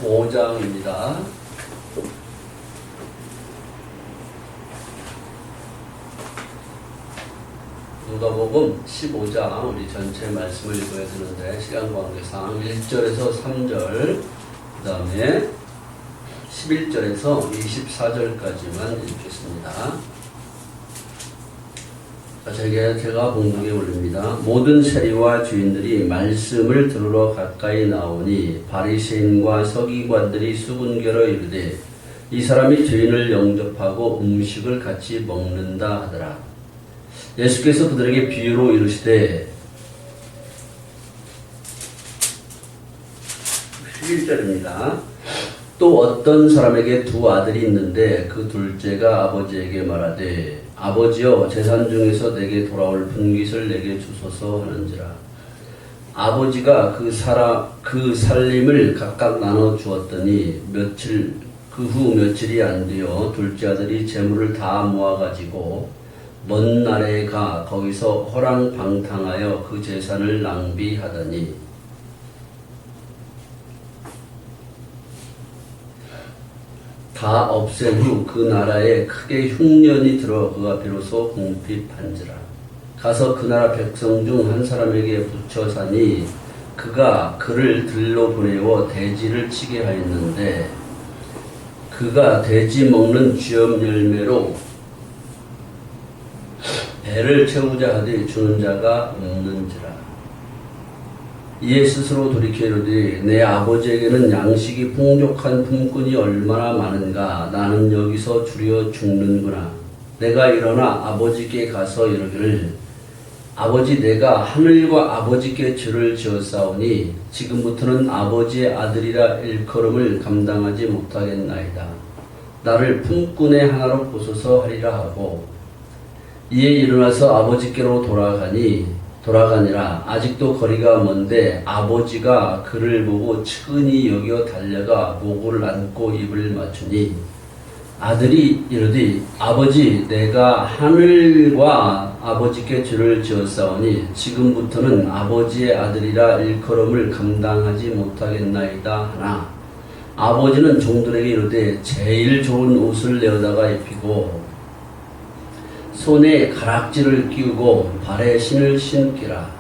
15장입니다. 누가복음 15장 우리 전체 말씀을 읽어야 되는데 시간 관계상 1절에서 3절 그 다음에 11절에서 24절까지만 읽겠습니다. 제가 봉독에 올립니다. 모든 세리와 주인들이 말씀을 들으러 가까이 나오니 바리새인과 서기관들이 수군결어 이르되 이 사람이 죄인을 영접하고 음식을 같이 먹는다 하더라. 예수께서 그들에게 비유로 이르시되 11절입니다. 또 어떤 사람에게 두 아들이 있는데 그 둘째가 아버지에게 말하되 아버지여 재산 중에서 내게 돌아올 분깃을 내게 주소서 하는지라. 아버지가 그 살림을 각각 나눠 주었더니 그 후 며칠이 안 되어 둘째 아들이 재물을 다 모아가지고 먼 나라에 가 거기서 허랑방탕하여 그 재산을 낭비하더니 다 없앤 후 그 나라에 크게 흉년이 들어 그가 비로소 궁핍한지라. 가서 그 나라 백성 중 한 사람에게 붙여 사니 그가 그를 들로 보내어 돼지를 치게 하였는데 그가 돼지 먹는 쥐염 열매로 배를 채우자 하되 주는 자가 없는지라. 이에 스스로 돌이켜 이르되 내 아버지에게는 양식이 풍족한 품꾼이 얼마나 많은가. 나는 여기서 주려 죽는구나. 내가 일어나 아버지께 가서 이르기를 아버지, 내가 하늘과 아버지께 죄를 지었사오니 지금부터는 아버지의 아들이라 일컬음을 감당하지 못하겠나이다. 나를 품꾼의 하나로 보소서 하리라 하고 이에 일어나서 아버지께로 돌아가니라. 아직도 거리가 먼데 아버지가 그를 보고 측은히 여겨 달려가 목을 안고 입을 맞추니 아들이 이르되 아버지, 내가 하늘과 아버지께 죄를 지었사오니 지금부터는 아버지의 아들이라 일컬음을 감당하지 못하겠나이다 하나 아버지는 종들에게 이르되 제일 좋은 옷을 내어다가 입히고 손에 가락지를 끼우고 발에 신을 신기라.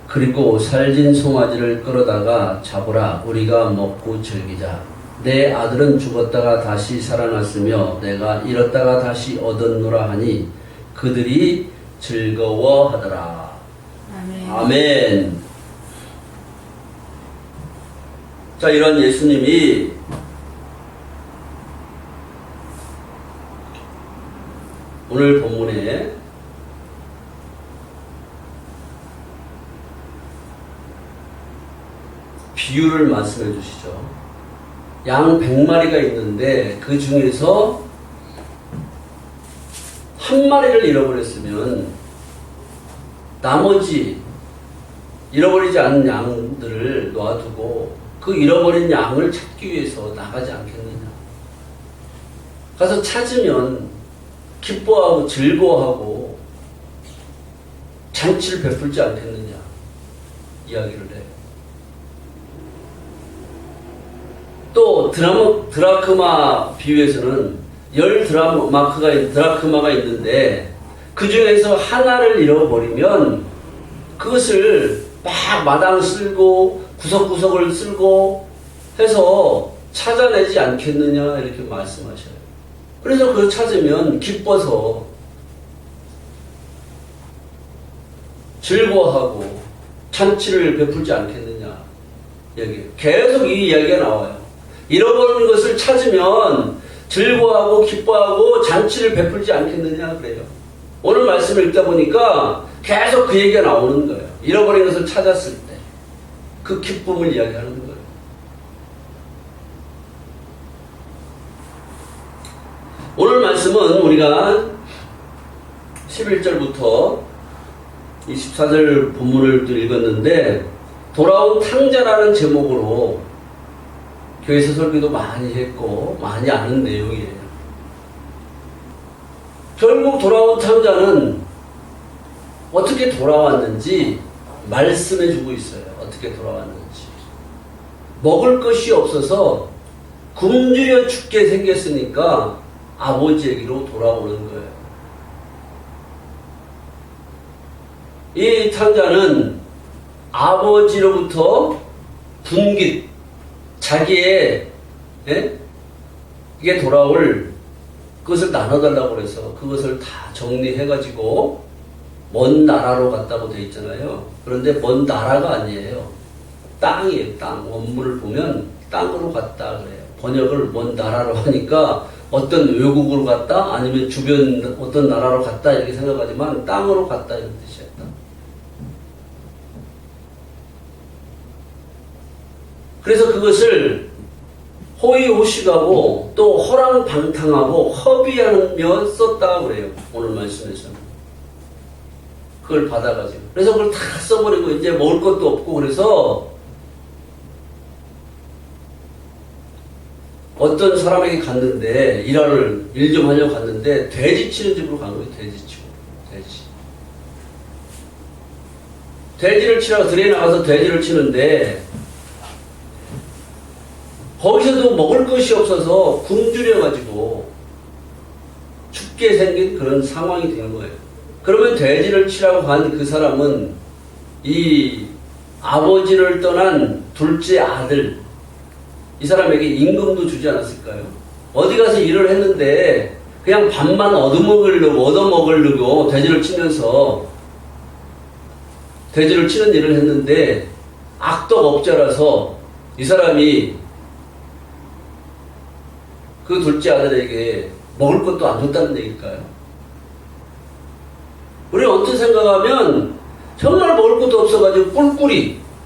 그리고 살진 송아지를 끌어다가 잡으라. 우리가 먹고 즐기자. 내 아들은 죽었다가 다시 살아났으며 내가 잃었다가 다시 얻었노라 하니 그들이 즐거워하더라. 아멘. 아멘. 자, 이런 예수님이 오늘 본문에 비유를 말씀해 주시죠. 양 100마리가 있는데 그 중에서 한 마리를 잃어버렸으면 나머지 잃어버리지 않은 양들을 놔두고 그 잃어버린 양을 찾기 위해서 나가지 않겠느냐. 가서 찾으면 기뻐하고 즐거워하고 잔치를 베풀지 않겠느냐 이야기를 해요. 또 드라크마 비유에서는 10드라크마가 있는데 그 중에서 하나를 잃어버리면 그것을 막 마당 쓸고 구석구석을 쓸고 해서 찾아내지 않겠느냐 이렇게 말씀하셔요. 그래서 그걸 찾으면 기뻐서 즐거워하고 잔치를 베풀지 않겠느냐 얘기해요. 계속 이 이야기가 나와요. 잃어버린 것을 찾으면 즐거워하고 기뻐하고 잔치를 베풀지 않겠느냐 그래요. 오늘 말씀을 읽다 보니까 계속 그 얘기가 나오는 거예요. 잃어버린 것을 찾았을 때 그 기쁨을 이야기하는 거예요. 오늘 말씀은 우리가 11절부터 24절 본문을 읽었는데 돌아온 탕자라는 제목으로 교회에서 설교도 많이 했고 많이 아는 내용이에요. 결국 돌아온 탕자는 어떻게 돌아왔는지 말씀해주고 있어요. 어떻게 돌아왔는지. 먹을 것이 없어서 굶주려 죽게 생겼으니까 아버지에게로 돌아오는 거예요. 이 탕자는 아버지로부터 분깃, 자기의 이게 돌아올 그것을 나눠달라고 그래서 그것을 다 정리해가지고 먼 나라로 갔다고 돼 있잖아요. 그런데 먼 나라가 아니에요. 땅이에요. 땅. 원문을 보면 땅으로 갔다 그래요. 번역을 먼 나라로 하니까 어떤 외국으로 갔다 아니면 주변 어떤 나라로 갔다 이렇게 생각하지만 땅으로 갔다 이런 뜻이었다. 그래서 그것을 호의호식하고 또 허랑방탕하고 허비하며 썼다 그래요. 오늘 말씀에서는. 그걸 받아가지고. 그래서 그걸 다 써버리고 이제 먹을 것도 없고 그래서 어떤 사람에게 갔는데 일 좀 하려고 갔는데 돼지 치는 집으로 간 거예요. 돼지 치고. 돼지. 돼지를 치라고 들에 나가서 돼지를 치는데 거기서도 먹을 것이 없어서 굶주려가지고 죽게 생긴 그런 상황이 된 거예요. 그러면 돼지를 치라고 간 그 사람은 이 아버지를 떠난 둘째 아들, 이 사람에게 임금도 주지 않았을까요? 어디 가서 일을 했는데 그냥 밥만 얻어먹으려고 돼지를 치면서 돼지를 치는 일을 했는데 악덕업자라서 이 사람이 그 둘째 아들에게 먹을 것도 안 줬다는 얘기일까요? 우리 언뜻 생각하면 정말 먹을 것도 없어가지고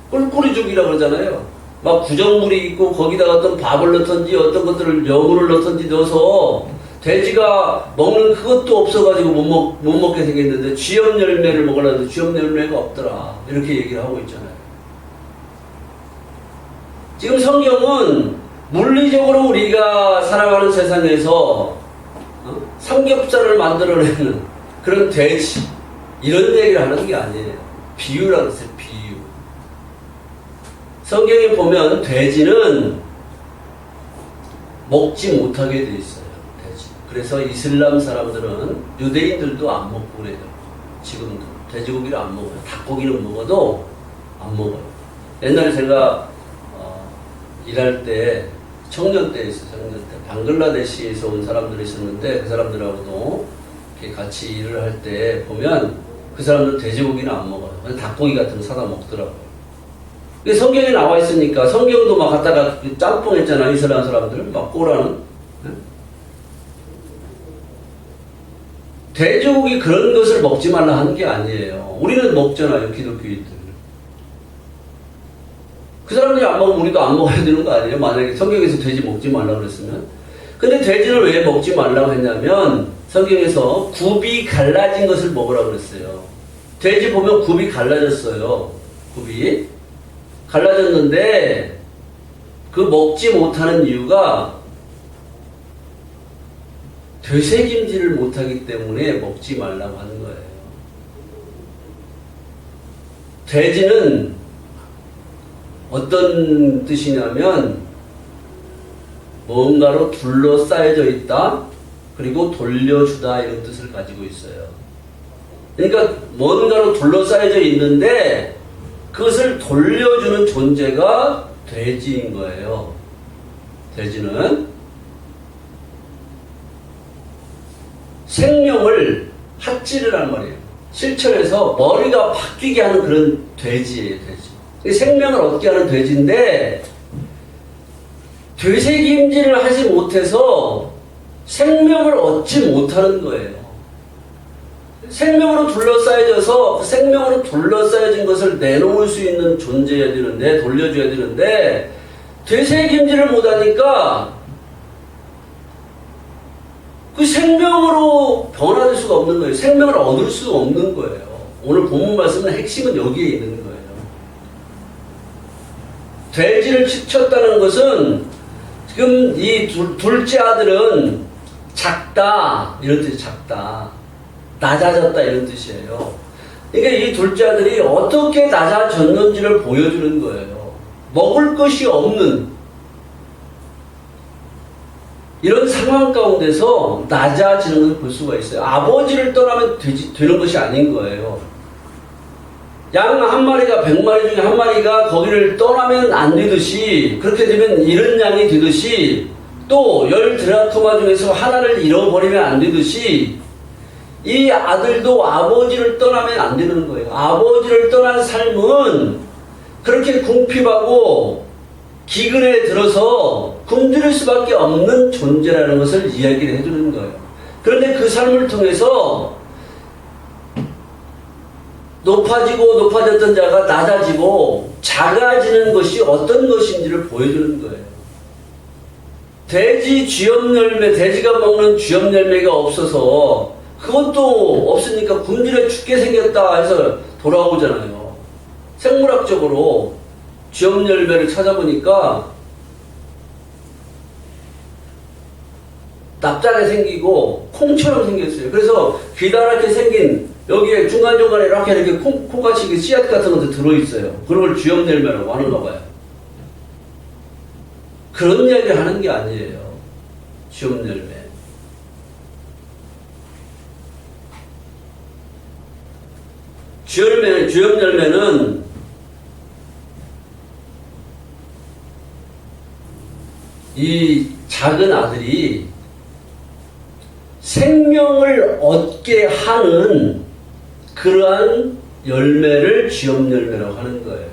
꿀꿀이죽이라 그러잖아요. 막 구정물이 있고 거기다가 어떤 밥을 넣던지 어떤 것들을 여물을 넣던지 넣어서 돼지가 먹는 그것도 없어가지고 못 먹게 생겼는데 쥐염 열매를 먹으려는데 쥐염 열매가 없더라. 이렇게 얘기를 하고 있잖아요. 지금 성경은 물리적으로 우리가 살아가는 세상에서 삼겹살을 만들어내는 그런 돼지 이런 얘기를 하는 게 아니에요. 비유라고 했어요. 비유. 성경에 보면 돼지는 먹지 못하게 돼 있어요. 돼지. 그래서 이슬람 사람들은 유대인들도 안 먹고 그래요. 지금도 돼지고기를 안 먹어요. 닭고기는 먹어도 안 먹어요. 옛날에 제가 일할 때 청년 때 있어요. 청년 때 방글라데시에서 온 사람들이 있었는데 그 사람들하고도 이렇게 같이 일을 할 때 보면 그 사람들 돼지고기는 안 먹어요. 닭고기 같은 거 사다 먹더라고요. 성경에 나와 있으니까 성경도 막 갖다가 짬뽕 했잖아. 이슬람 사람들 막 꼬라는. 돼지고기 그런 것을 먹지 말라 하는 게 아니에요. 우리는 먹잖아요. 기독교인들. 그 사람들이 안 먹으면 우리도 안 먹어야 되는 거 아니에요? 만약에 성경에서 돼지 먹지 말라고 그랬으면. 근데 돼지를 왜 먹지 말라고 했냐면 성경에서 굽이 갈라진 것을 먹으라고 그랬어요. 돼지 보면 굽이 갈라졌어요. 굽이 갈라졌는데 그 먹지 못하는 이유가 되새김질을 못하기 때문에 먹지 말라고 하는 거예요. 돼지는 어떤 뜻이냐면 뭔가로 둘러싸여져 있다 그리고 돌려주다 이런 뜻을 가지고 있어요. 그러니까 뭔가로 둘러싸여져 있는데 그것을 돌려주는 존재가 돼지인 거예요. 돼지는 생명을 핫질을 하는 말이에요. 실천해서 머리가 바뀌게 하는 그런 돼지예요. 돼지. 생명을 얻게 하는 돼지인데 되새김질을 하지 못해서 생명을 얻지 못하는 거예요. 생명으로 둘러싸여져서 그 생명으로 둘러싸여진 것을 내놓을 수 있는 존재여야 되는데 돌려줘야 되는데 되새김질을 못하니까 그 생명으로 변화될 수가 없는 거예요. 생명을 얻을 수가 없는 거예요. 오늘 본문 말씀은 핵심은 여기에 있는 거예요. 돼지를 치쳤다는 것은 지금 이 둘째 아들은 작다 이런 뜻이 작다 낮아졌다 이런 뜻이에요. 그러니까 이 둘째 아들이 어떻게 낮아졌는지를 보여주는 거예요. 먹을 것이 없는 이런 상황 가운데서 낮아지는 것을 볼 수가 있어요. 아버지를 떠나면 되는 것이 아닌 거예요. 양 한 마리가 100마리 중에 한 마리가 거기를 떠나면 안 되듯이, 그렇게 되면 잃은 양이 되듯이, 또 10드라크마 중에서 하나를 잃어버리면 안 되듯이, 이 아들도 아버지를 떠나면 안 되는 거예요. 아버지를 떠난 삶은 그렇게 궁핍하고 기근에 들어서 굶주릴 수밖에 없는 존재라는 것을 이야기를 해주는 거예요. 그런데 그 삶을 통해서 높아졌던 자가 낮아지고 작아지는 것이 어떤 것인지를 보여주는 거예요. 돼지가 먹는 쥐염 열매가 없어서 그것도 없으니까 굶주려 죽게 생겼다 해서 돌아오잖아요. 생물학적으로 쥐염 열매를 찾아보니까 납작하게 생기고 콩처럼 생겼어요. 그래서 기다랗게 생긴 여기에 중간중간에 이렇게 콩같이 씨앗 같은 것도 들어있어요. 그런 걸 쥐염 열매라고 하는가 봐요. 그런 이야기를 하는 게 아니에요. 쥐염 열매. 쥐염 열매는 이 작은 아들이 생명을 얻게 하는 그러한 열매를 쥐염 열매라고 하는 거예요.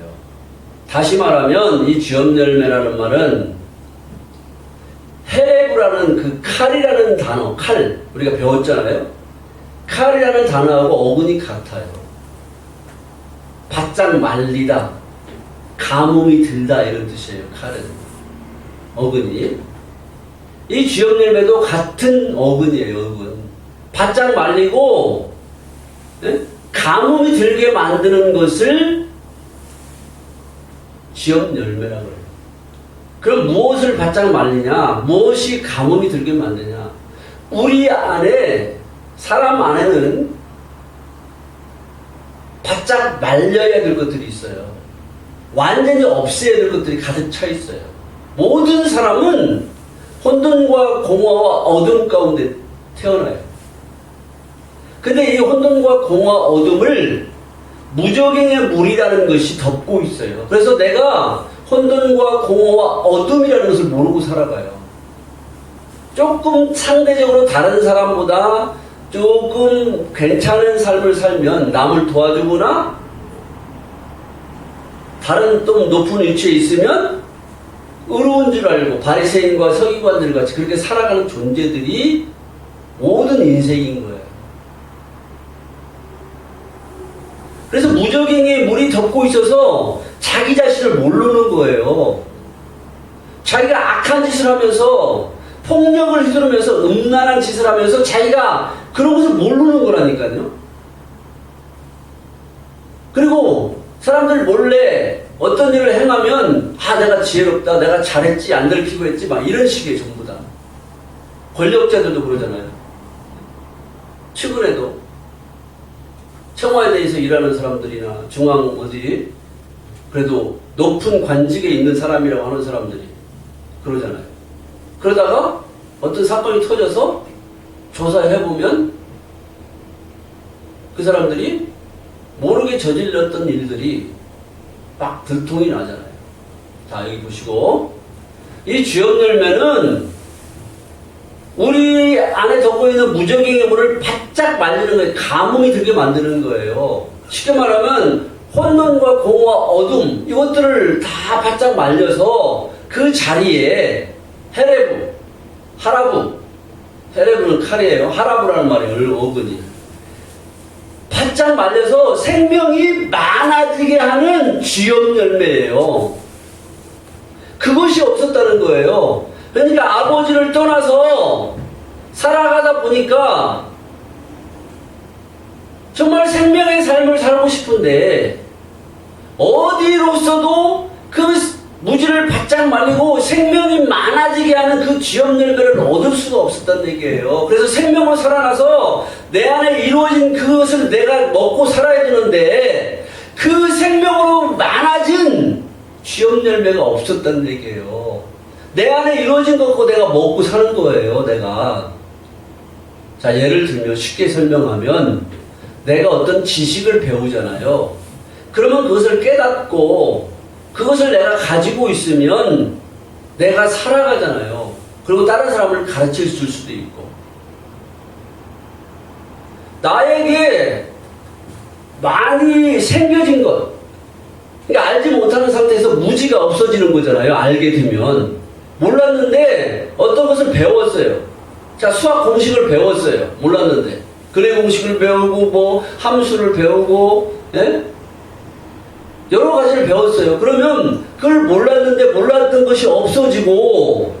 다시 말하면 이 쥐염 열매라는 말은 헤레브라는 그 칼이라는 단어, 칼 우리가 배웠잖아요. 칼이라는 단어하고 어근이 같아요. 바짝 말리다, 가뭄이 들다 이런 뜻이에요. 칼은 어근이. 이 쥐염 열매도 같은 어근이에요. 어근. 바짝 말리고 가뭄이 들게 만드는 것을 쥐염 열매라고 해요. 그럼 무엇을 바짝 말리냐? 무엇이 가뭄이 들게 만드냐? 우리 안에, 사람 안에는 바짝 말려야 될 것들이 있어요. 완전히 없애야 될 것들이 가득 차 있어요. 모든 사람은 혼돈과 공허와 어둠 가운데 태어나요. 근데 이 혼돈과 공허와 어둠을 무적행의 물이라는 것이 덮고 있어요. 그래서 내가 혼돈과 공허와 어둠이라는 것을 모르고 살아가요. 조금 상대적으로 다른 사람보다 조금 괜찮은 삶을 살면 남을 도와주거나 다른 좀 높은 위치에 있으면 의로운 줄 알고 바리새인과 서기관들 같이 그렇게 살아가는 존재들이 모든 인생인 거예요. 그래서 무적행에 물이 덮고 있어서 자기 자신을 모르는 거예요. 자기가 악한 짓을 하면서 폭력을 휘두르면서 음란한 짓을 하면서 자기가 그런 것을 모르는 거라니까요. 그리고 사람들 몰래 어떤 일을 행하면 내가 지혜롭다, 내가 잘했지, 안 들키고 했지, 막 이런 식의 전부 다. 권력자들도 그러잖아요. 최근에도 청와대에 대해서 일하는 사람들이나 중앙 어디 그래도 높은 관직에 있는 사람이라고 하는 사람들이 그러잖아요. 그러다가 어떤 사건이 터져서 조사해보면 그 사람들이 모르게 저질렀던 일들이 막 들통이 나잖아요. 자, 여기 보시고 이 쥐염 열매는 우리 안에 덮고 있는 무적행의 물을 바짝 말리는 거예요. 가뭄이 들게 만드는 거예요. 쉽게 말하면 혼돈과 공허와 어둠 이것들을 다 바짝 말려서 그 자리에 헤레브, 하라부, 헤레브는 칼이에요. 하라부라는 말이에요. 어근이. 바짝 말려서 생명이 많아지게 하는 쥐염 열매예요. 그것이 없었다는 거예요. 그러니까 아버지를 떠나서 살아가다 보니까 정말 생명의 삶을 살고 싶은데 어디로서도 그 무지를 바짝 말리고 생명이 많아지게 하는 그 쥐염 열매를 얻을 수가 없었다는 얘기예요. 그래서 생명으로 살아나서 내 안에 이루어진 그것을 내가 먹고 살아야 되는데 그 생명으로 많아진 쥐업 열매가 없었다는 얘기예요. 내 안에 이루어진 것 갖고 내가 먹고 사는 거예요, 내가. 자, 예를 들면 쉽게 설명하면 내가 어떤 지식을 배우잖아요. 그러면 그것을 깨닫고 그것을 내가 가지고 있으면 내가 살아가잖아요. 그리고 다른 사람을 가르칠 수도 있고. 나에게 많이 생겨진 것, 그러니까 알지 못하는 상태에서 무지가 없어지는 거잖아요. 알게 되면. 몰랐는데 어떤 것을 배웠어요. 자, 수학 공식을 배웠어요. 몰랐는데. 근해 공식을 배우고 뭐 함수를 배우고, 예? 여러 가지를 배웠어요. 그러면 그걸 몰랐는데 몰랐던 것이 없어지고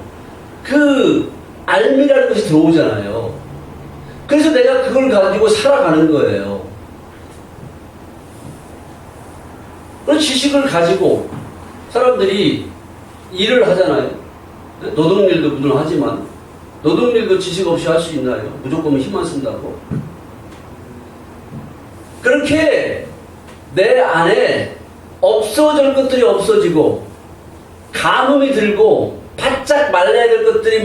그 알미라는 것이 들어오잖아요. 그래서 내가 그걸 가지고 살아가는 거예요. 그런 지식을 가지고 사람들이 일을 하잖아요. 노동일도 물론 하지만 노동일도 지식 없이 할 수 있나요? 무조건 힘만 쓴다고. 그렇게 내 안에 없어질 것들이 없어지고 가뭄이 들고 바짝 말라야 될 것들이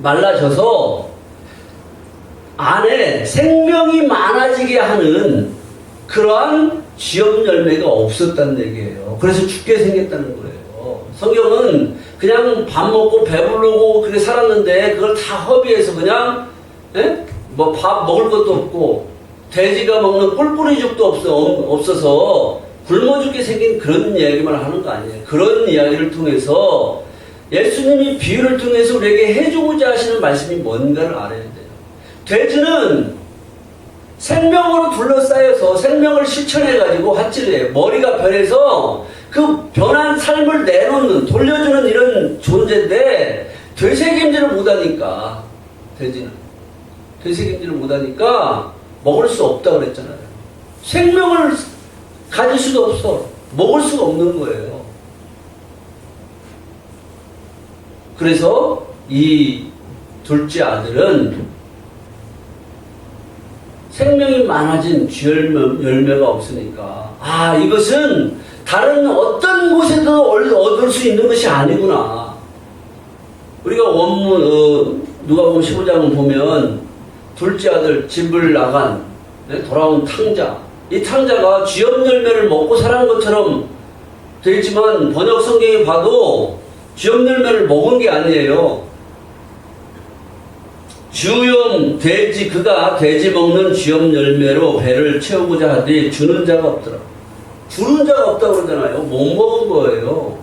말라져서 안에 생명이 많아지게 하는 그러한 쥐업 열매가 없었다는 얘기예요. 그래서 죽게 생겼다는 거예요. 성경은 그냥 밥 먹고 배부르고 그렇게 살았는데 그걸 다 허비해서 그냥 뭐 밥 먹을 것도 없고 돼지가 먹는 꿀뿌리죽도 없어서 굶어 죽게 생긴 그런 이야기만 하는 거 아니에요. 그런 이야기를 통해서 예수님이 비유를 통해서 우리에게 해주고자 하시는 말씀이 뭔가를 알아야 돼요. 돼지는 생명으로 둘러싸여서 생명을 실천해가지고 하칠래요. 머리가 변해서 그 변한 삶을 내놓는, 돌려주는 이런 존재인데 되새김질을 못하니까 돼지는 되새김질을 못하니까 먹을 수 없다고 그랬잖아요. 생명을 가질 수도 없어. 먹을 수가 없는 거예요. 그래서 이 둘째 아들은 생명이 많아진 쥐열매가 없으니까 이것은 다른 어떤 곳에도 얻을 수 있는 것이 아니구나. 우리가 원문 누가복음 15장을 보면 둘째 아들 집을 나간 돌아온 탕자, 이 탕자가 쥐업 열매를 먹고 살아는 것처럼 되지만 번역 성경에 봐도 쥐업 열매를 먹은 게 아니에요. 주염 돼지 그가 돼지 먹는 쥐업 열매로 배를 채우고자 하되 주는 자가 없더라. 주는 자가 없다고 그러잖아요. 못 먹은 거예요.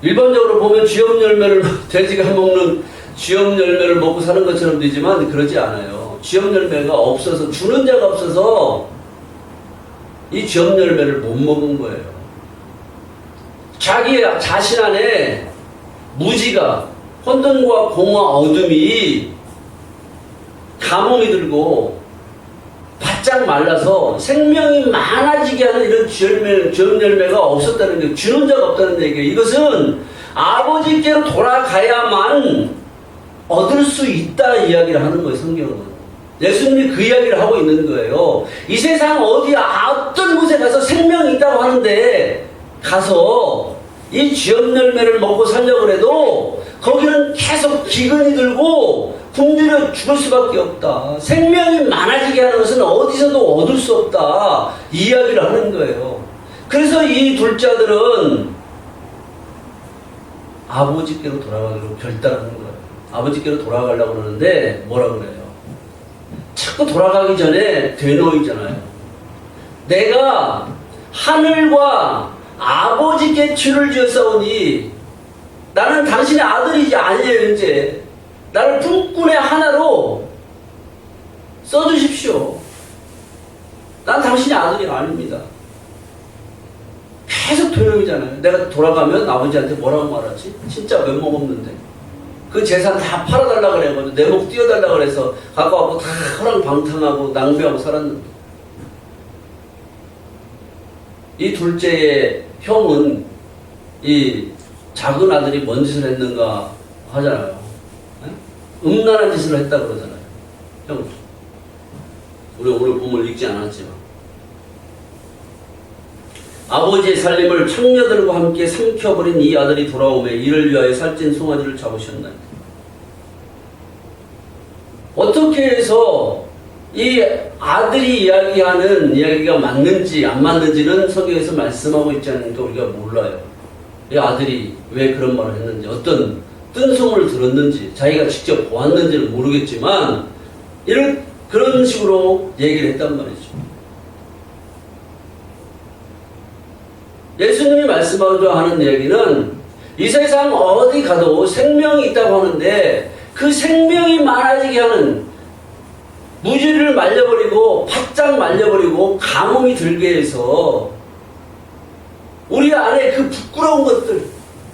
일반적으로 보면 쥐업 열매를 돼지가 먹는 쥐업 열매를 먹고 사는 것처럼 되지만 그러지 않아요. 쥐업 열매가 없어서 주는 자가 없어서 이 쥐업 열매를 못 먹은 거예요. 자기 자신 안에 무지가 혼돈과 공허 어둠이 가뭄이 들고 바짝 말라서 생명이 많아지게 하는 이런 쥐업 열매가 없었다는 게 주는 자가 없다는 얘기예요. 이것은 아버지께로 돌아가야만 얻을 수 있다 이야기를 하는 거예요. 성경은. 예수님이 그 이야기를 하고 있는 거예요. 이 세상 어디 어떤 곳에 가서 생명이 있다고 하는데 가서 이 쥐업 열매를 먹고 살려고 해도 거기는 계속 기근이 들고 굶주려 죽을 수밖에 없다. 생명이 많아지게 하는 것은 어디서도 얻을 수 없다. 이 이야기를 하는 거예요. 그래서 이 둘째 아들은 아버지께로 돌아가기로 결단하는 거예요. 아버지께로 돌아가려고 그러는데 뭐라 그래요? 자꾸 돌아가기 전에 되놓이잖아요. 내가 하늘과 아버지께 죄를 지었사오니 나는 당신의 아들이지 아니에요. 이제 나를 품꾼의 하나로 써주십시오. 난 당신의 아들이 아닙니다. 계속 도용이잖아요. 내가 돌아가면 아버지한테 뭐라고 말하지? 진짜 면목 없는데. 그 재산 다 팔아달라고 그래가지고 내 목 띄워달라고 그래서 갖고 와서 다 허랑방탕하고 낭비하고 살았는데. 이 둘째의 형은 이 작은 아들이 뭔 짓을 했는가 하잖아요. 음란한 짓을 했다 그러잖아요. 형. 우리 오늘 본문을 읽지 않았지만 아버지의 살림을 창녀들과 함께 삼켜버린 이 아들이 돌아오매 이를 위하여 살찐 송아지를 잡으셨나이다. 어떻게 해서 이 아들이 이야기하는 이야기가 맞는지 안 맞는지는 성경에서 말씀하고 있지 않으니까 우리가 몰라요. 이 아들이 왜 그런 말을 했는지, 어떤 뜬소문을 들었는지, 자기가 직접 보았는지는 모르겠지만 그런 식으로 얘기를 했단 말이죠. 예수님이 말씀하고자 하는 이야기는 이 세상 어디 가도 생명이 있다고 하는데 그 생명이 많아지게 하는, 무지를 말려버리고 바짝 말려버리고 가뭄이 들게 해서 우리 안에 그 부끄러운 것들,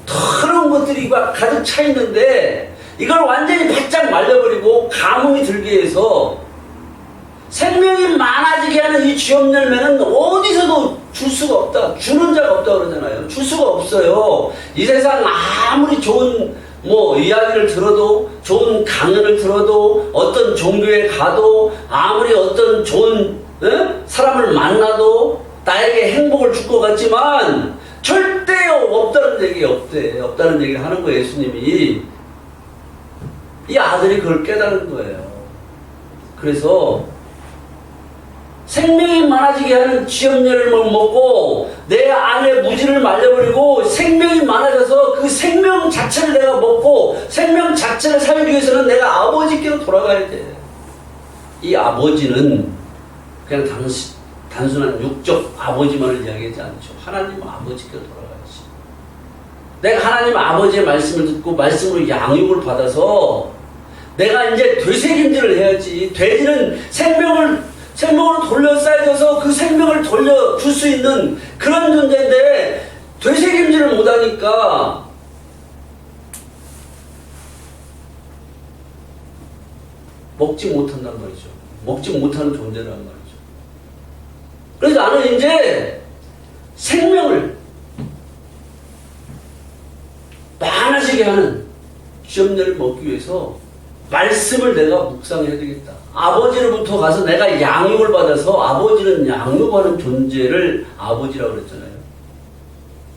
더러운 것들이 가득 차 있는데 이걸 완전히 바짝 말려버리고 가뭄이 들게 해서 생명이 많아지게 하는 이 쥐업 열매는 어디서도 줄 수가 없다. 주는 자가 없다 그러잖아요. 줄 수가 없어요. 이 세상 아무리 좋은 이야기를 들어도, 좋은 강연을 들어도, 어떤 종교에 가도, 아무리 어떤 좋은 사람을 만나도 나에게 행복을 줄 것 같지만 절대 없다는 얘기 없다는 얘기를 하는 거예요. 예수님이. 이 아들이 그걸 깨달은 거예요. 그래서 생명이 많아지게 하는 쥐염려를 먹고 내 안에 무지를 말려버리고 생명이 많아져서 그 생명 자체를 내가 먹고 생명 자체를 살기 위해서는 내가 아버지께로 돌아가야 돼. 이 아버지는 그냥 단순한 육적 아버지만을 이야기하지 않죠. 하나님 아버지께로 돌아가야지. 내가 하나님 아버지의 말씀을 듣고 말씀으로 양육을 받아서 내가 이제 되새김질을 해야지. 돼지는 생명으로 돌려싸여져서 그 생명을 돌려줄 수 있는 그런 존재인데 되새김질을 못하니까 먹지 못한단 말이죠. 먹지 못하는 존재란 말이죠. 그래서 나는 이제 생명을 많아지게 하는 쥐염려를 먹기 위해서 말씀을 내가 묵상해야 되겠다. 아버지로부터 가서 내가 양육을 받아서, 아버지는 양육하는 존재를 아버지라고 그랬잖아요.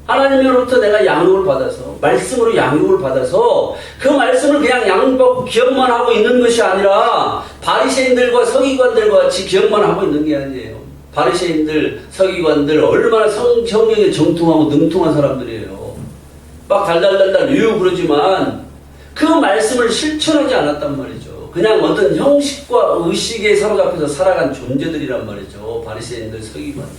하나님으로부터 내가 양육을 받아서, 말씀으로 양육을 받아서 그 말씀을 그냥 양육받고 기억만 하고 있는 것이 아니라 바리새인들과 서기관들과 같이 기억만 하고 있는 게 아니에요. 바리새인들, 서기관들 얼마나 성경에 정통하고 능통한 사람들이에요. 막 달달달달 유유 그러지만 그 말씀을 실천하지 않았단 말이죠. 그냥 어떤 형식과 의식에 사로잡혀서 살아간 존재들이란 말이죠. 바리새인들, 서기관들.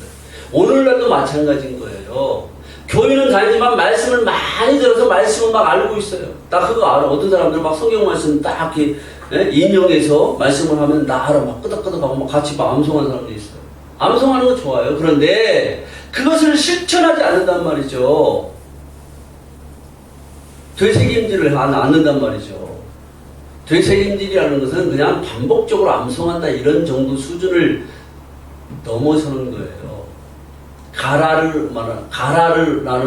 오늘날도 마찬가지인 거예요. 교회는 다니지만 말씀을 많이 들어서 말씀을 막 알고 있어요. 나 그거 알아. 어떤 사람들은 막 성경 말씀 딱 이렇게 인용해서 말씀을 하면 나 알아. 막 끄덕끄덕하고 막 같이 막 암송하는 사람도 있어요. 암송하는 거 좋아요. 그런데 그것을 실천하지 않는단 말이죠. 되새김질을 않는단 말이죠. 되새김질이라는 것은 그냥 반복적으로 암송한다 이런 정도 수준을 넘어서는 거예요. 가라라는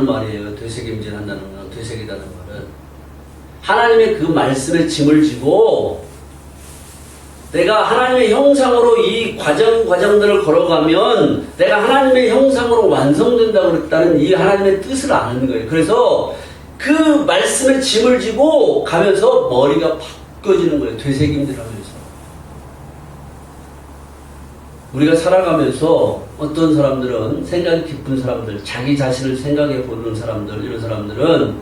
말이에요. 되새김질 한다는 건, 되새기다는 말은. 하나님의 그 말씀에 짐을 지고 내가 하나님의 형상으로 이 과정들을 걸어가면 내가 하나님의 형상으로 완성된다고 그랬다는 이 하나님의 뜻을 아는 거예요. 그래서 그 말씀에 짐을 지고 가면서 머리가 바뀌어지는 거예요. 되새김질 하면서. 우리가 살아가면서 어떤 사람들은, 생각이 깊은 사람들, 자기 자신을 생각해 보는 사람들, 이런 사람들은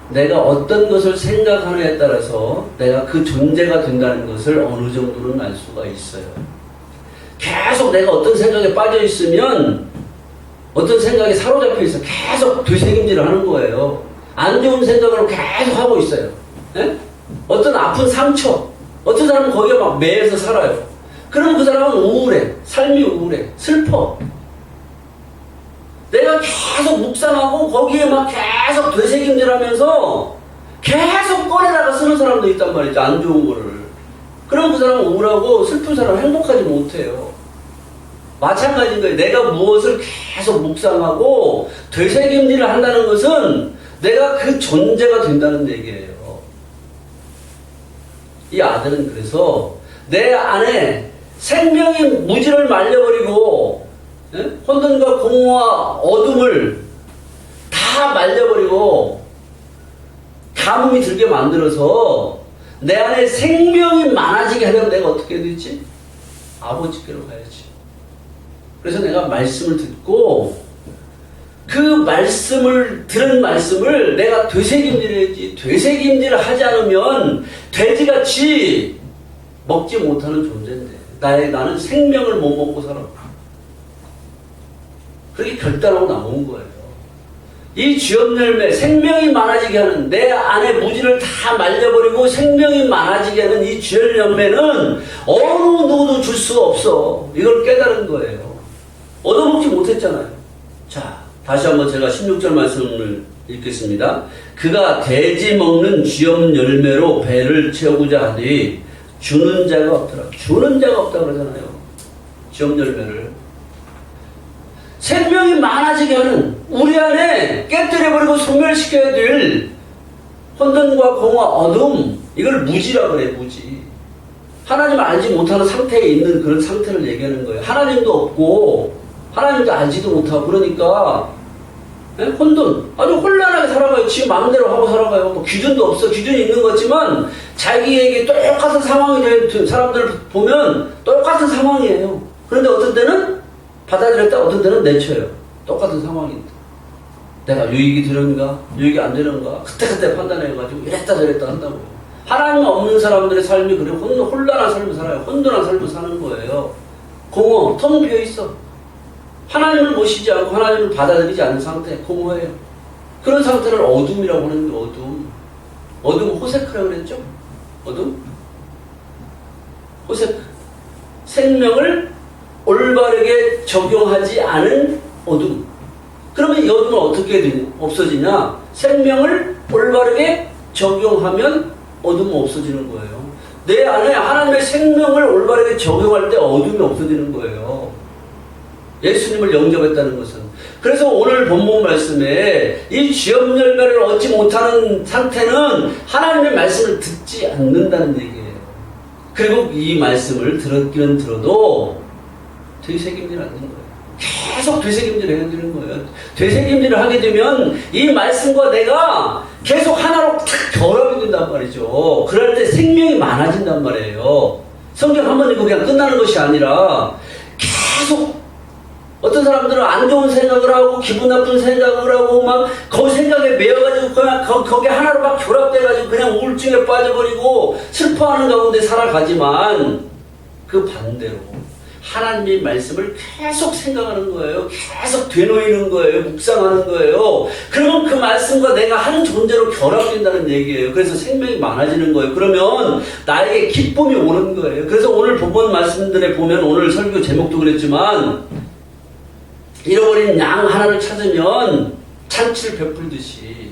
내가 어떤 것을 생각하느냐에 따라서 내가 그 존재가 된다는 것을 어느 정도는 알 수가 있어요. 계속 내가 어떤 생각에 빠져 있으면 어떤 생각에 사로잡혀 있어 계속 되새김질을 하는 거예요. 안 좋은 생각으로 계속 하고 있어요. 에? 어떤 아픈 상처, 어떤 사람은 거기에 막 매여서 살아요. 그럼 그 사람은 우울해. 삶이 우울해. 슬퍼. 내가 계속 묵상하고 거기에 막 계속 되새김질하면서 계속 꺼내다가 쓰는 사람도 있단 말이죠. 안 좋은 거를. 그럼 그 사람은 우울하고 슬픈 사람은 행복하지 못해요. 마찬가지인 거예요. 내가 무엇을 계속 묵상하고 되새김질을 한다는 것은 내가 그 존재가 된다는 얘기예요. 이 아들은 그래서 내 안에 생명의 무지를 말려버리고 혼돈과 공허와 어둠을 다 말려버리고 가뭄이 들게 만들어서 내 안에 생명이 많아지게 하려면 내가 어떻게 해야 되지? 아버지께로 가야지. 그래서 내가 말씀을 듣고 그 말씀을 들은 말씀을 내가 되새김질해야지. 되새김질을 하지 않으면 돼지같이 먹지 못하는 존재인데 나는 생명을 못 먹고 살아. 그렇게 결단하고 나온 거예요. 이 주엽 열매, 생명이 많아지게 하는, 내 안에 무지를 다 말려버리고 생명이 많아지게 하는 이 주엽 열매는 어느 누구도 줄 수가 없어. 이걸 깨달은 거예요. 얻어먹지 못했잖아요. 자, 다시 한번 제가 16절 말씀을 읽겠습니다. 그가 돼지 먹는 주엽 열매로 배를 채우고자 하되 주는 자가 없더라. 주는 자가 없다고 그러잖아요. 주엽 열매를. 생명이 많아지게 하는, 우리 안에 깨뜨려버리고 소멸시켜야 될 혼돈과 공허, 어둠, 이걸 무지라고 그래. 무지. 하나님을 알지 못하는 상태에 있는 그런 상태를 얘기하는 거예요. 하나님도 없고 하나님도 알지도 못하고. 그러니까 혼돈, 아주 혼란하게 살아가요. 지 마음대로 하고 살아가요. 뭐 기준도 없어. 기준이 있는 거지만 자기에게 똑같은 상황이 된 사람들을 보면 똑같은 상황이에요. 그런데 어떤 때는 받아들였다, 어떤 때는 내쳐요. 똑같은 상황인데 내가 유익이 되는가 유익이 안 되는가 그때그때 판단해가지고 이랬다 저랬다 한다고요. 하나님 없는 사람들의 삶이 그래. 혼란한 삶을 살아요. 혼돈한 삶을 사는 거예요. 공허, 텅 비어있어. 하나님을 모시지 않고 하나님을 받아들이지 않는 상태, 공허해요. 그런 상태를 어둠이라고 하는 게 어둠 호세크라고 그랬죠? 어둠? 호세크. 생명을 올바르게 적용하지 않은 어둠. 그러면 이 어둠은 어떻게 없어지냐? 생명을 올바르게 적용하면 어둠은 없어지는 거예요. 내 안에 하나님의 생명을 올바르게 적용할 때 어둠이 없어지는 거예요. 예수님을 영접했다는 것은. 그래서 오늘 본문 말씀에 이 주엽 열매를 얻지 못하는 상태는 하나님의 말씀을 듣지 않는다는 얘기예요. 그리고 이 말씀을 들었기는 들어도 되새김질 안 되는 거예요. 계속 되새김질을 해야 되는 거예요. 되새김질을 하게 되면 이 말씀과 내가 계속 하나로 탁 결합이 된단 말이죠. 그럴 때 생명이 많아진단 말이에요. 성경 한 번 읽고 그냥 끝나는 것이 아니라 계속 어떤 사람들은 안 좋은 생각을 하고 기분 나쁜 생각을 하고 막 그 생각에 매여가지고 그냥 거기 하나로 막 결합돼가지고 그냥 우울증에 빠져버리고 슬퍼하는 가운데 살아가지만 그 반대로 하나님의 말씀을 계속 생각하는 거예요. 계속 되뇌이는 거예요. 묵상하는 거예요. 그러면 그 말씀과 내가 한 존재로 결합된다는 얘기예요. 그래서 생명이 많아지는 거예요. 그러면 나에게 기쁨이 오는 거예요. 그래서 오늘 본문 말씀들에 보면 오늘 설교 제목도 그랬지만 잃어버린 양 하나를 찾으면 잔치를 베풀듯이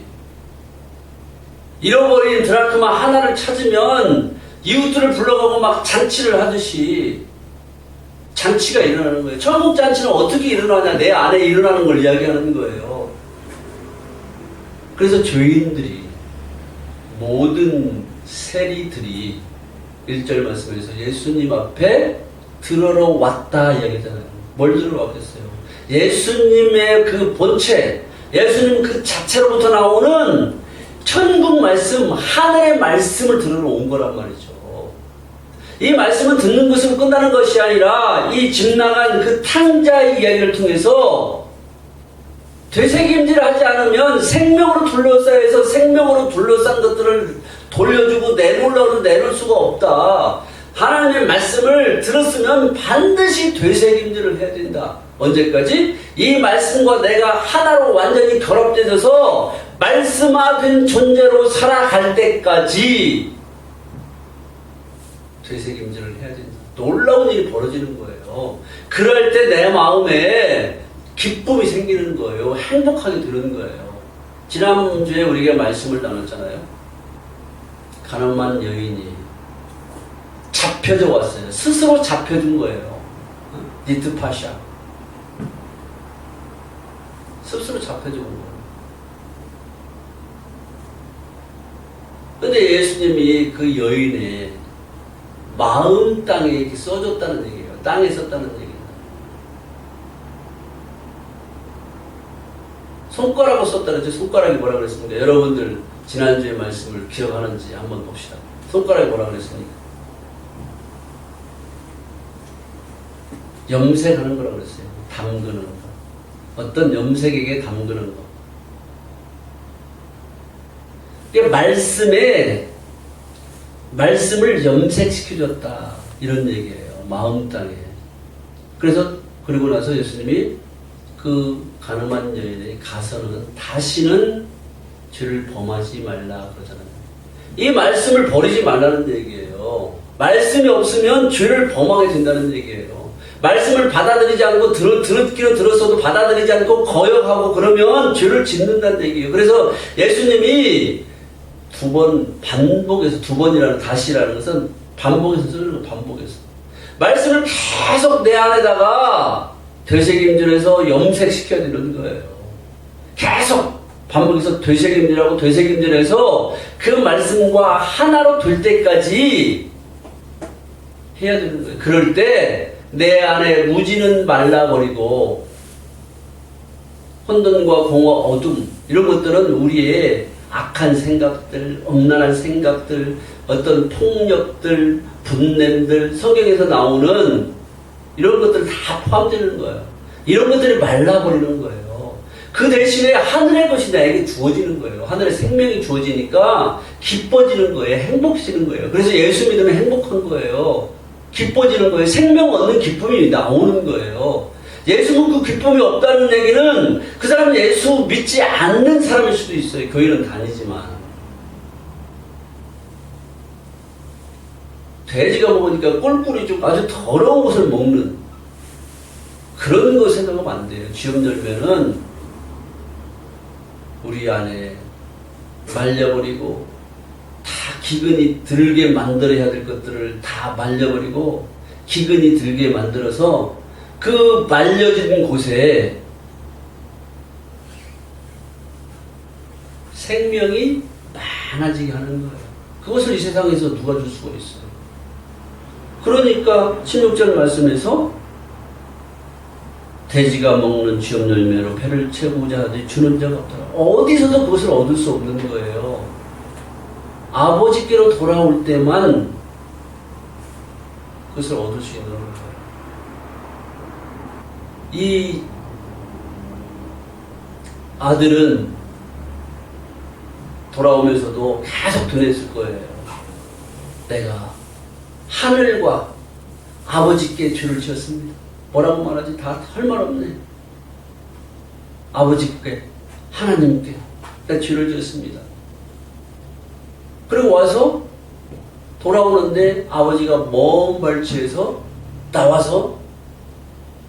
잃어버린 드라크마 하나를 찾으면 이웃들을 불러가고 막 잔치를 하듯이 잔치가 일어나는 거예요. 천국 잔치는 어떻게 일어나냐? 내 안에 일어나는 걸 이야기하는 거예요. 그래서 죄인들이 모든 세리들이 1절 말씀에서 예수님 앞에 들으러 왔다 이야기잖아요. 뭘 들으러 왔겠어요? 예수님의 그 본체, 예수님 그 자체로부터 나오는 천국 말씀, 하늘의 말씀을 들으러 온 거란 말이죠. 이 말씀은 듣는 것으로 끝나는 것이 아니라 이 집 나간 그 탕자의 이야기를 통해서 되새김질을 하지 않으면 생명으로 둘러싸여 해서 생명으로 둘러싼 것들을 돌려주고 내놓으려고 내놓을 수가 없다. 하나님의 말씀을 들었으면 반드시 되새김질을 해야 된다. 언제까지? 이 말씀과 내가 하나로 완전히 결합되어서 말씀화된 존재로 살아갈 때까지 되새김질을 해야 된다. 놀라운 일이 벌어지는 거예요. 그럴 때 내 마음에 기쁨이 생기는 거예요. 행복하게 되는 거예요. 지난주에 우리가 말씀을 나눴잖아요. 가늠한 여인이 잡혀져 왔어요. 스스로 잡혀준 거예요. 니트파샤. 스스로 잡혀져 온 거예요. 근데 예수님이 그 여인의 마음 땅에 이렇게 써줬다는 얘기예요. 땅에 썼다는 얘기입니다. 손가락으로 썼다 그랬죠. 손가락이 뭐라 그랬습니까? 여러분들 지난주의 말씀을 기억하는지 한번 봅시다. 손가락이 뭐라 그랬습니까? 염색하는 거라고 그랬어요. 담그는 거. 어떤 염색에게 담그는 거. 그러니까 말씀을 염색시켜줬다. 이런 얘기예요. 마음 땅에. 그래서 그리고 나서 예수님이 그 가늠한 여인에게 가서는 다시는 죄를 범하지 말라 그러잖아요. 이 말씀을 버리지 말라는 얘기예요. 말씀이 없으면 죄를 범하게 된다는 얘기예요. 말씀을 받아들이지 않고 듣기는 들었어도 받아들이지 않고 거역하고 그러면 죄를 짓는다는 얘기예요. 그래서 예수님이 두 번이라는 다시라는 것은 반복해서 쓰는 거, 반복해서. 말씀을 계속 내 안에다가 되새김질해서 염색시켜야 되는 거예요. 계속 반복해서 되새김질해서 그 말씀과 하나로 될 때까지 해야 되는 거예요. 그럴 때 내 안에 무지는 말라버리고 혼돈과 공허, 어둠 이런 것들은 우리의 악한 생각들, 엄란한 생각들, 어떤 폭력들, 분냄들, 성경에서 나오는 이런 것들 다 포함되는 거예요. 이런 것들이 말라버리는 거예요. 그 대신에 하늘의 것이 나에게 주어지는 거예요. 하늘의 생명이 주어지니까 기뻐지는 거예요. 행복해지는 거예요. 그래서 예수 믿으면 행복한 거예요. 기뻐지는 거예요. 생명 얻는 기쁨이 나오는 거예요. 예수 믿고 기쁨이 없다는 얘기는 그 사람은 예수 믿지 않는 사람일 수도 있어요. 교회는 다니지만. 돼지가 먹으니까 꼴꿀이 좀 아주 더러운 것을 먹는 그런 거 생각하면 안 돼요. 지음 열매는 우리 안에 말려버리고 다 기근이 들게 만들어야 될 것들을 다 말려버리고 기근이 들게 만들어서 그 말려진 곳에 생명이 많아지게 하는 거예요. 그것을 이 세상에서 누가 줄 수가 있어요. 그러니까 16절 말씀에서 돼지가 먹는 쥐업 열매로 배를 채우고자 하되 주는 자가 없더라. 어디서도 그것을 얻을 수 없는 거예요. 아버지께로 돌아올 때만 그것을 얻을 수 있는 거예요. 이 아들은 돌아오면서도 계속 되뇌었을 거예요. 내가 하늘과 아버지께 죄를 지었습니다. 뭐라고 말하지? 다 할 말 없네. 아버지께, 하나님께 내가 죄를 지었습니다. 그리고 와서 돌아오는데 아버지가 먼 발치에서 나와서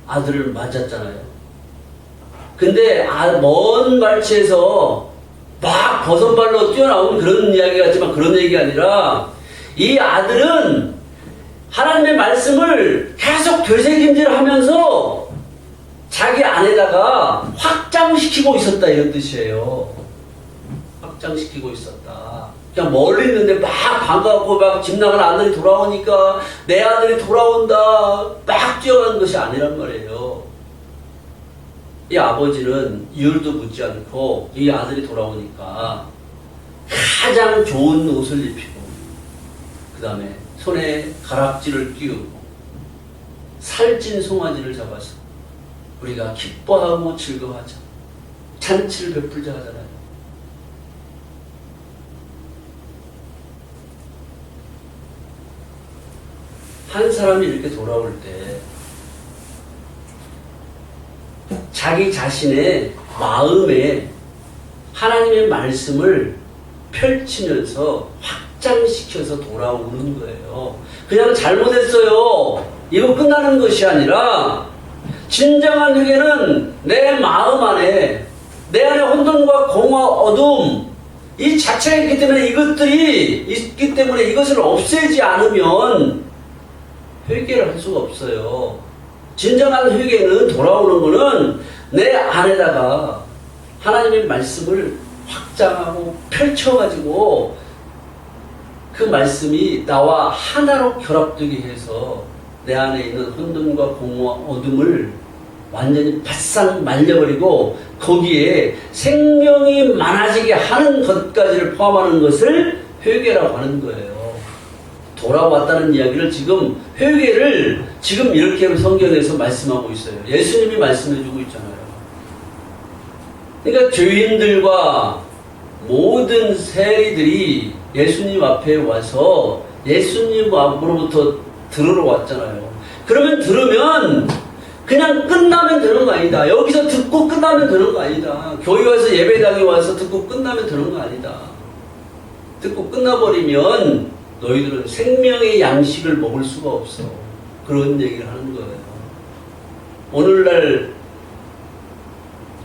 아들을 맞았잖아요. 근데 먼 발치에서 막 버선발로 뛰어나온 그런 이야기 같지만 그런 얘기가 아니라 이 아들은 하나님의 말씀을 계속 되새김질하면서 자기 안에다가 확장시키고 있었다 이런 뜻이에요. 확장시키고 있었다. 그냥 멀리 있는데 막 반가웠고 막 집 나간 아들이 돌아오니까 내 아들이 돌아온다 막 뛰어가는 것이 아니란 말이에요. 이 아버지는 이유도 묻지 않고 이 아들이 돌아오니까 가장 좋은 옷을 입히고 그 다음에 손에 가락지를 끼우고 살찐 송아지를 잡아서 우리가 기뻐하고 즐거워하자. 잔치를 베풀자 하잖아요. 한 사람이 이렇게 돌아올 때 자기 자신의 마음에 하나님의 말씀을 펼치면서 확장시켜서 돌아오는 거예요. 그냥 잘못했어요. 이거 끝나는 것이 아니라 진정한 회개는 내 마음 안에 내 안에 혼돈과 공허, 어둠 이 자체가 있기 때문에 이것들이 있기 때문에 이것을 없애지 않으면 회개를 할 수가 없어요. 진정한 회개는 돌아오는 것은 내 안에다가 하나님의 말씀을 확장하고 펼쳐가지고 그 말씀이 나와 하나로 결합되게 해서 내 안에 있는 혼돈과 공허와 어둠을 완전히 바싹 말려버리고 거기에 생명이 많아지게 하는 것까지를 포함하는 것을 회개라고 하는 거예요. 돌아왔다는 이야기를 지금 회개를 지금 이렇게 성경에서 말씀하고 있어요. 예수님이 말씀해주고 있잖아요. 그러니까 죄인들과 모든 세리들이 예수님 앞에 와서 예수님 앞으로부터 들으러 왔잖아요. 그러면 들으면 그냥 끝나면 되는 거 아니다. 여기서 듣고 끝나면 되는 거 아니다. 교회 와서 예배당에 와서 듣고 끝나면 되는 거 아니다. 듣고 끝나버리면 너희들은 생명의 양식을 먹을 수가 없어. 그런 얘기를 하는 거예요. 오늘날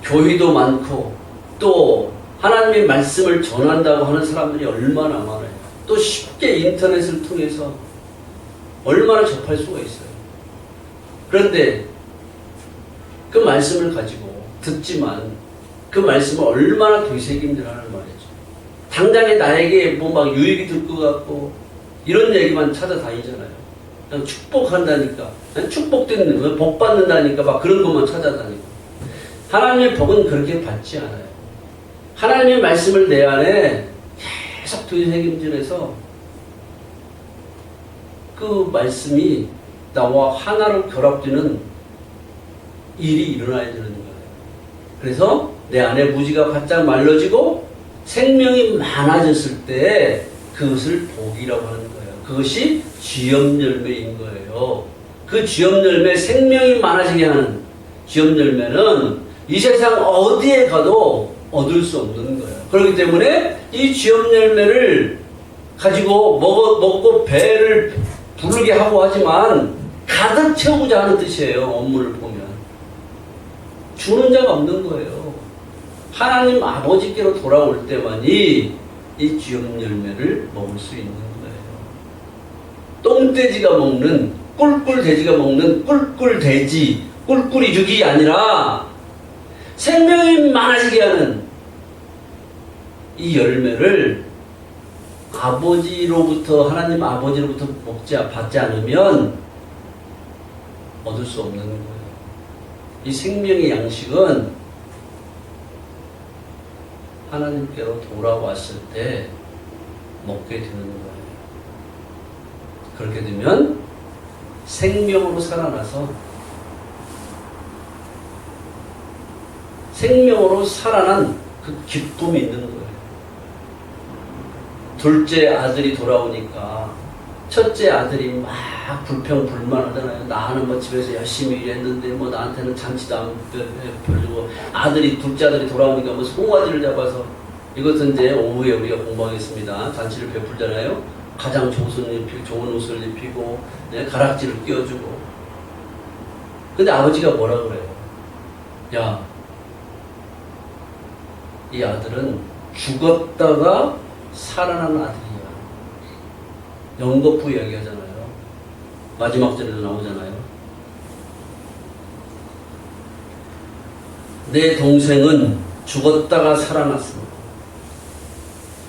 교회도 많고 또 하나님의 말씀을 전한다고 하는 사람들이 얼마나 많아요. 또 쉽게 인터넷을 통해서 얼마나 접할 수가 있어요. 그런데 그 말씀을 가지고 듣지만 그 말씀을 얼마나 되새김질하는 말이죠. 당장에 나에게 뭐 막 유익이 될 것 같고 이런 얘기만 찾아다니잖아요. 그냥 축복한다니까, 축복되는 거, 복 받는다니까 막 그런 것만 찾아다니고. 하나님의 복은 그렇게 받지 않아요. 하나님의 말씀을 내 안에 계속 되새김질해서 그 말씀이 나와 하나로 결합되는 일이 일어나야 되는 거예요. 그래서 내 안에 무지가 바짝 말라지고 생명이 많아졌을 때 그것을 복이라고 하는 거예요. 그것이 쥐염열매인 거예요. 그 쥐염열매, 생명이 많아지게 하는 쥐염열매는 이 세상 어디에 가도 얻을 수 없는 거예요. 그렇기 때문에 이 쥐염열매를 가지고 먹고 배를 부르게 하고 하지만 가득 채우고자 하는 뜻이에요. 원문을 보면. 주는 자가 없는 거예요. 하나님 아버지께로 돌아올 때만이 이 쥐염열매를 먹을 수 있는 거예요. 똥돼지가 먹는, 꿀꿀돼지가 먹는 꿀꿀돼지, 꿀꿀이 죽이 아니라 생명이 많아지게 하는 이 열매를 아버지로부터, 하나님 아버지로부터 받지 않으면 얻을 수 없는 거예요. 이 생명의 양식은 하나님께로 돌아왔을 때 먹게 되는 거예요. 그렇게 되면 생명으로 살아나서 생명으로 살아난 그 기쁨이 있는 거예요. 둘째 아들이 돌아오니까 첫째 아들이 막 불평불만하잖아요. 나는 뭐 집에서 열심히 일했는데 뭐 나한테는 잔치도 안 펴주고 둘째 아들이 돌아오니까 뭐 송아지를 잡아서 이것은 이제 오후에 우리가 공부하겠습니다. 잔치를 베풀잖아요. 가장 좋은 옷을 입히고 가락지를 끼워주고. 근데 아버지가 뭐라 그래요? 야, 이 아들은 죽었다가 살아난 아들이야. 영거푸 이야기하잖아요. 마지막 절에도 나오잖아요. 내 동생은 죽었다가 살아났습니다.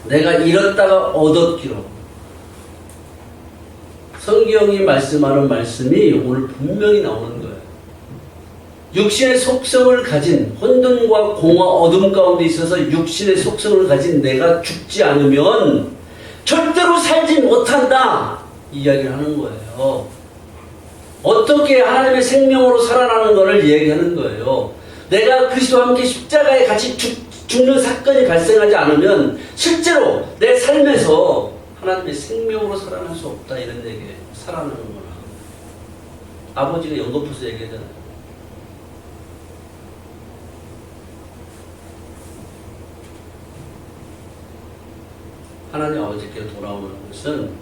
내가 잃었다가 얻었기로. 성경이 말씀하는 말씀이 오늘 분명히 나오는 거예요. 육신의 속성을 가진 혼돈과 공허 어둠 가운데 있어서 육신의 속성을 가진 내가 죽지 않으면 절대로 살지 못한다. 이 이야기를 하는 거예요. 어떻게 하나님의 생명으로 살아나는 것을 얘기하는 거예요. 내가 그리스도와 함께 십자가에 같이 죽는 사건이 발생하지 않으면 실제로 내 삶에서 하나님의 생명으로 살아날 수 없다. 이런 얘기예요. 살아나는구나. 아버지가 연거푸서 얘기하잖아요. 하나님 아버지께로 돌아오는 것은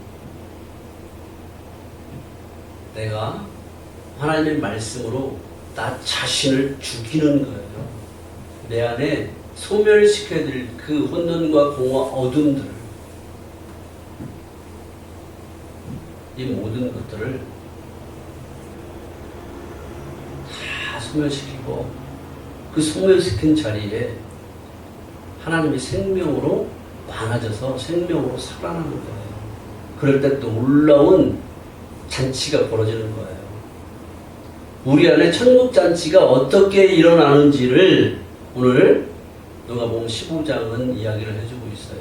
내가 하나님의 말씀으로 나 자신을 죽이는 거예요. 내 안에 소멸시켜야 될 그 혼돈과 공허 어둠들을, 이 모든 것들을 다 소멸시키고 그 소멸시킨 자리에 하나님의 생명으로 많아져서 생명으로 살아나는 거예요. 그럴 때 놀라운 잔치가 벌어지는 거예요. 우리 안에 천국잔치가 어떻게 일어나는지를 오늘 누가복음 15장은 이야기를 해주고 있어요.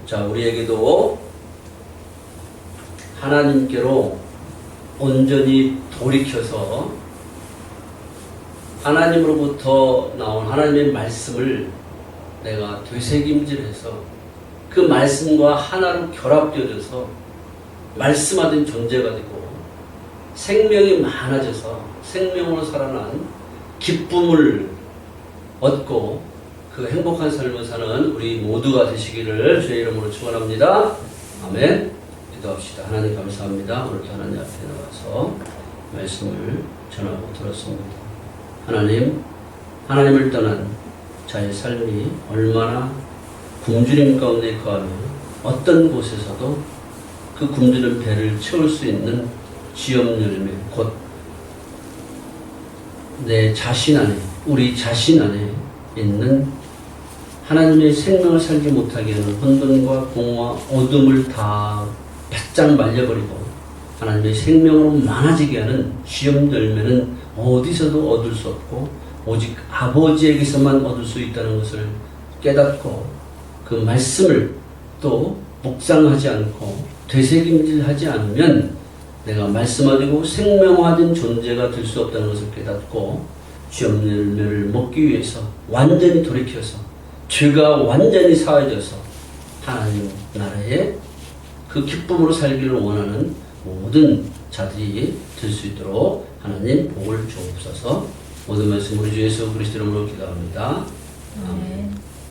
자, 우리에게도 하나님께로 온전히 돌이켜서 하나님으로부터 나온 하나님의 말씀을 내가 되새김질해서 그 말씀과 하나로 결합되어져서 말씀하던 존재가 되고 생명이 많아져서 생명으로 살아난 기쁨을 얻고 그 행복한 삶을 사는 우리 모두가 되시기를 주의 이름으로 축원합니다. 아멘. 기도합시다. 하나님 감사합니다. 오늘도 하나님 앞에 나와서 말씀을 전하고 들었습니다. 하나님, 하나님을 떠난 자의 삶이 얼마나 굶주림 가운데 거하며 어떤 곳에서도 그 굶주린 배를 채울 수 있는 지엄 열매, 곧 내 자신 안에, 우리 자신 안에 있는 하나님의 생명을 살지 못하게 하는 혼돈과 공허와 어둠을 다 바짝 말려버리고 하나님의 생명으로 많아지게 하는 지엄 열매는 어디서도 얻을 수 없고 오직 아버지에게서만 얻을 수 있다는 것을 깨닫고 그 말씀을 또 묵상하지 않고 되새김질하지 않으면 내가 말씀하고 생명화된 존재가 될 수 없다는 것을 깨닫고 지엄 열매를 먹기 위해서 완전히 돌이켜서 죄가 완전히 사해져서 하나님 나라에 그 기쁨으로 살기를 원하는 모든 자들이 될 수 있도록 하나님 복을 주옵소서. 모든 말씀 우리 주 예수 그리스도 이름으로 기도합니다. 아멘.